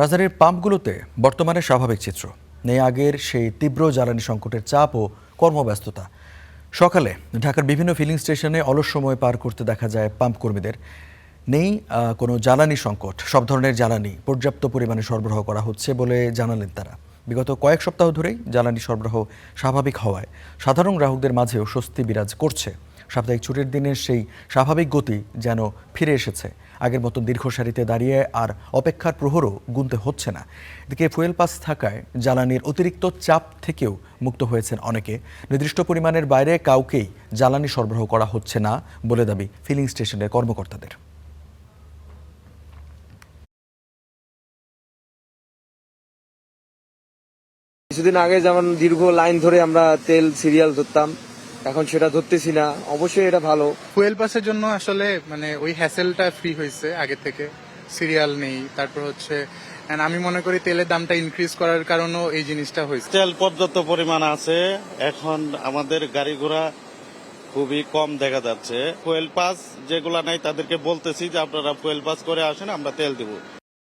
রাজধানীর পাম্পগুলোতে বর্তমানে স্বাভাবিক চিত্র নেই আগের সেই তীব্র জ্বালানি সংকটের চাপ ও কর্মব্যস্ততা। সকালে ঢাকার বিভিন্ন ফিলিং স্টেশনে অলস সময় পার করতে দেখা যায় পাম্প কর্মীদের। নেই কোনো জ্বালানি সংকট, সব ধরনের জ্বালানি পর্যাপ্ত পরিমাণে সরবরাহ করা হচ্ছে বলে জানালেন তারা। বিগত কয়েক সপ্তাহ ধরেই জ্বালানি সরবরাহ স্বাভাবিক হওয়ায় সাধারণ গ্রাহকদের মাঝেও স্বস্তি বিরাজ করছে। সাপ্তাহিক ছুটির দিনের সেই স্বাভাবিক গতি যেন ফিরে এসেছে। আগের মতো দীর্ঘ সারিতে দাঁড়িয়ে আর অপেক্ষার প্রহরও গুনতে হচ্ছে না। এদিকে ফুয়েল পাস থাকায় জ্বালানির অতিরিক্ত চাপ থেকেও মুক্ত হয়েছেন অনেকে। নির্দিষ্ট পরিমাণের বাইরে কাউকেই জ্বালানি সরবরাহ করা হচ্ছে না বলে দাবি ফিলিং স্টেশনের কর্মকর্তাদের। কিছুদিন আগে যেমন দীর্ঘ লাইন ধরে আমরা তেল সিরিয়াল ধরতাম, এখন সেটা ধরতেছি না। অবশ্যই এটা ভালো। ফুয়েল পাসের জন্য আসলে ওই হ্যাসেলটা ফ্রি হয়েছে আগে থেকে, সিরিয়াল নেই। তারপর হচ্ছে আমি মনে করি তেলের দামটা ইনক্রিজ করার কারণেও এই জিনিসটা হয়েছে। তেল পর্যাপ্ত পরিমাণ আছে, এখন আমাদের গাড়ি ঘোড়া খুবই কম দেখা যাচ্ছে। ফুয়েল পাস যেগুলা নাই তাদেরকে বলতেছি যে আপনারা ফুয়েল পাস করে আসেন, আমরা তেল দেবো।